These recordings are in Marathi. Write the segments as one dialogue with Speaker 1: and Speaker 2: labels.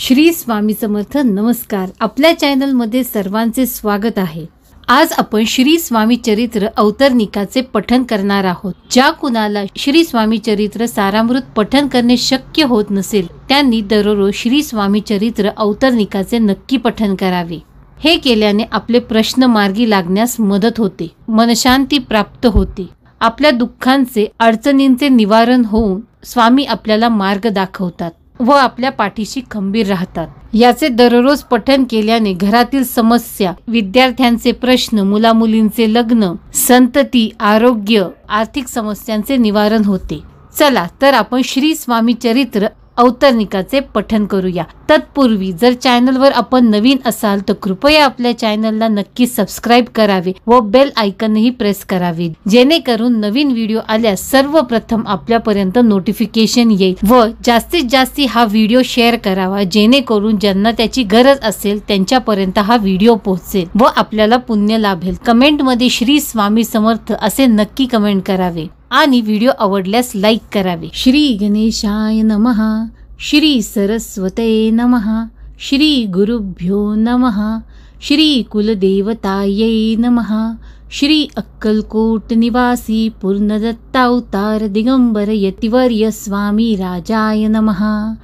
Speaker 1: श्री स्वामी समर्थ. नमस्कार. आपल्या चॅनलमध्ये सर्वांचे स्वागत आहे. आज आपण श्री स्वामी चरित्र अवतरणिकाचे पठण करणार आहोत. ज्या कुणाला श्री स्वामी चरित्र सारामृत पठण करणे शक्य होत नसेल त्यांनी दररोज श्री स्वामी चरित्र अवतरणिकाचे नक्की पठण करावे. हे केल्याने आपले प्रश्न मार्गी लागण्यास मदत होते, मनशांती प्राप्त होते, आपल्या दुःखांचे अडचणींचे निवारण होऊन स्वामी आपल्याला मार्ग दाखवतात व आपल्या पाठीशी खंबीर राहतात. याचे दररोज पठण केल्याने घरातील समस्या, विद्यार्थ्यांचे प्रश्न, मुलामुलींचे लग्न, संतती, आरोग्य, आर्थिक समस्यांचे निवारण होते. चला तर आपण श्री स्वामी चरित्र अवतरणिकाचे पठण करूया. तत्पूर्वी जर चॅनलवर आपण नवीन असाल तर कृपया आपल्या चॅनलला नक्की सबस्क्राईब करावे व बेल आयकॉनही प्रेस करावे, जेणेकरून नवीन व्हिडिओ आल्यास सर्वप्रथम आपल्यापर्यंत नोटिफिकेशन येईल. व जास्तीत जास्त हा व्हिडिओ शेअर करावा, जेणेकरून ज्यांना त्याची गरज असेल त्यांच्यापर्यंत हा व्हिडिओ पोहोचेल व आपल्याला पुण्य लाभेल. कमेंटमध्ये श्री स्वामी समर्थ असे नक्की कमेंट करावे आणि व्हिडिओ आवडल्यास लाईक करावे. श्री गणेशाय नमः. श्री सरस्वते नमः. श्री गुरुभ्यो नमः. श्री कुलदेवतायै नमः. श्री अक्कलकोट निवासी पूर्णदत्तावतार दिगंबर यतिवर्य स्वामी राजाय नमः.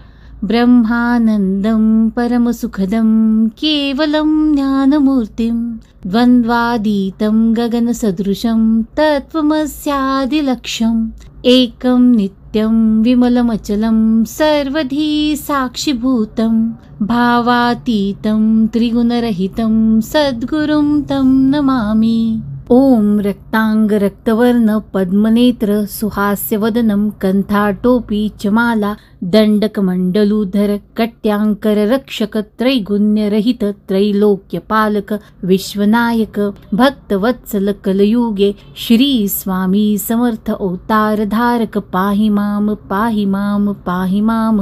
Speaker 1: ब्रह्मानंदं परमसुखदं केवलं ज्ञानमूर्तिं द्वन्द्वातीतं गगनसदृशं तत्त्वमस्यादिलक्ष्यम् एकं नित्यं विमलमचलं सर्वधी साक्षिभूतं भावातीतं त्रिगुणरहितं सद्गुरुं तं नमामि. ओम रक्तांग रक्तवर्ण पद्मनेत्र सुहास्यवदनं कंठाटोपी चमाला दंडकमंडलूधर कट्यांकर रक्षक त्रैगुण्यरहित त्रैलोक्यपालक विश्वनायक भक्तवत्सल कलयुगे श्री स्वामी समर्थ अवतार धारक पाहि माम पाहि माम पाहि माम.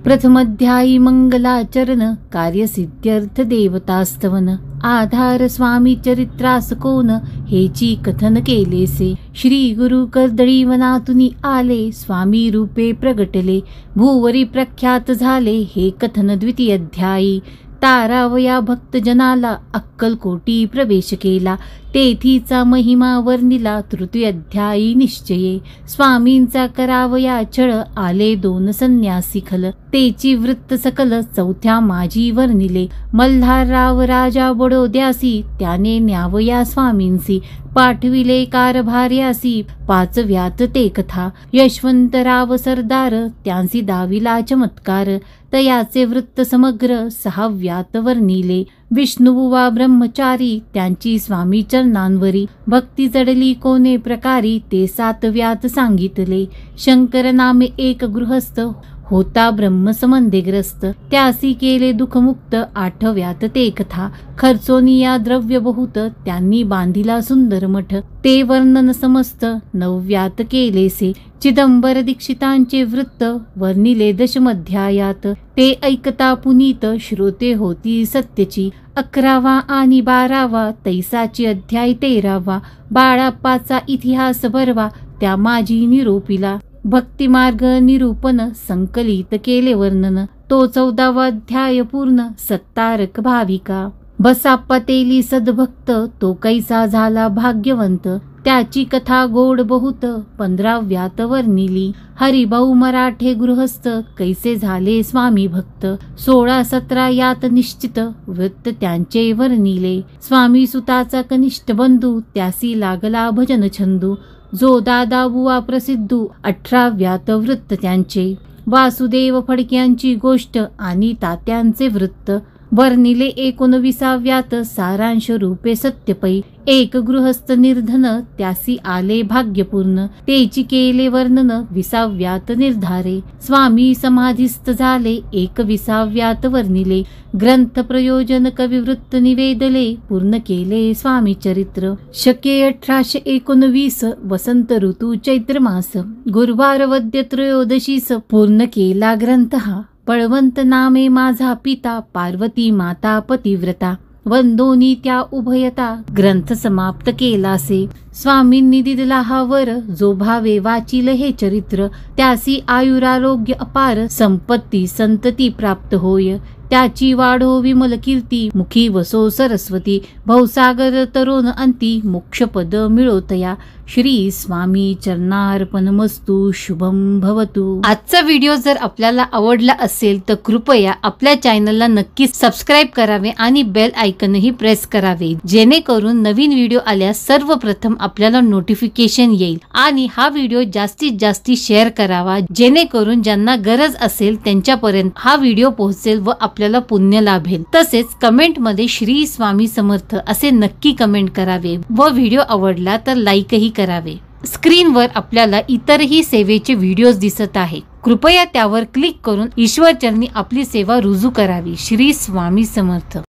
Speaker 1: प्रथमाध्यायी मंगलाचरण कार्यसिद्ध्यर्थ देवतास्तवन आधार स्वामी चरित्रास कोण हेची कथन केलेसे. श्री गुरु कर्दळी वनातुनी आले स्वामी रूपे प्रगटले भूवरी प्रख्यात झाले हे कथन. द्वितीय अध्यायी तारावया भक्तजनाला अक्कलकोटी प्रवेश केला तेथीचा महिमा वर्णिला. तृतीय अध्यायी निश्चये स्वामींचा करावया छळ आले दोन संन्यासी खल तेची वृत्त सकल. चौथ्या माझी वर्णिले मल्हारराव राजा बडोद्यासी त्याने न्यावया स्वामींसी पाठविले कारभार्यासी. पाचव्यात ते कथा यशवंतराव सरदार त्यांसी दाविला चमत्कार तयाचे वृत्त समग्र. सहाव्यात वर्णिले विष्णुबुवा ब्रह्मचारी त्यांची स्वामी चरणांवरी भक्ती जडली कोणे प्रकारी ते सातव्यात सांगितले. शंकर नामे एक गृहस्थ होता ब्रह्मसंबंधे ग्रस्त त्यासी केले दुःखमुक्त. आठव्यात ते कथा खर्चोनिया द्रव्य बहुत त्यांनी बांधिला सुंदर मठ ते वर्णन समस्त. नवव्यात केलेसे चिदंबर दीक्षितांचे वृत्त वर्णिले दशमध्यायात ते ऐकता पुनीत श्रोते होती सत्यची. 11वा आणि 12वा तैसाची अध्याय 13वा बाळाप्पाचा इतिहास बरवा त्या माझी निरोपिला भक्तिमार्ग निरूपण संकलित केले वर्णन. तो 14वा अध्याय पूर्ण सत्तारक भाविका बसाप्पा तेली सद्भक्त तो कैसा झाला भाग्यवंत त्याची कथा गोड बहुत. 15व्यात वर्णिली हरिभाऊ मराठे गृहस्थ कैसे झाले स्वामी भक्त. 16-17 यात निश्चित वृत्त त्यांचे वर्णिले. स्वामी सुताचा कनिष्ठ बंधू त्यासी लागला भजन छंदू जो दादा बुवा प्रसिद्धू. 18व्यात वृत्त त्यांचे वासुदेव फडक्यांची गोष्ट आणि तात्यांचे वृत्त वर्णिले. 19व्यात सारांश रूपे सत्यपै एक गृहस्थ निर्धन त्यासी आले भाग्यपूर्ण तेची केले वर्णन. 20व्यात निर्धारे स्वामी समाधीस्थ झाले. 21व्यात वर्णिले ग्रंथ प्रयोजन कविवृत्त निवेदले पूर्ण केले स्वामी चरित्र. शके 1819 वसंत ऋतू चैत्र मास गुरुवार वद्य त्रयोदशीस पूर्ण केला ग्रंथ हा. बळवंत नामे माझा पिता पार्वती माता पतिव्रता वंदोनी त्या उभयता ग्रंथ समाप्त केलासे. स्वामींनी दिला हा वर, जो भावे वाचिल हे चरित्र, त्यासी आयुरारोग्य अपार, संपत्ती संतती प्राप्त होय, त्याची वाढो विमल कीर्ती, मुखी वसो सरस्वती, भवसागर तरुण अंती, मोक्षपद मिळोतया, श्री स्वामी चरणार्पणमस्तु, शुभम भवतु. आजचा व्हिडिओ जर आपल्याला आवडला असेल तर कृपया आपल्या चॅनलला नक्की सबस्क्राईब करावे आणि बेल आयकॉनही प्रेस करावे, जेणेकरून नवीन व्हिडिओ आल्यास सर्वप्रथम आपल्याला नोटिफिकेशन येईल. आणि हा व्हिडिओ जास्तीत जास्त शेअर करावा, जेणेकरून ज्यांना गरज असेल त्यांच्यापर्यंत हा व्हिडिओ पोहोचेल व आपल्याला पुण्य लाभेल. तसेच कमेंट मध्ये श्री स्वामी समर्थ असे नक्की कमेंट करावे व व्हिडिओ आवडला तर लाईकही करावे. स्क्रीनवर आपल्याला इतरही सेवेचे व्हिडिओज दिसत आहे, कृपया त्यावर क्लिक करून ईश्वरचरणी आपली सेवा रुजू करावी. श्री स्वामी समर्थ.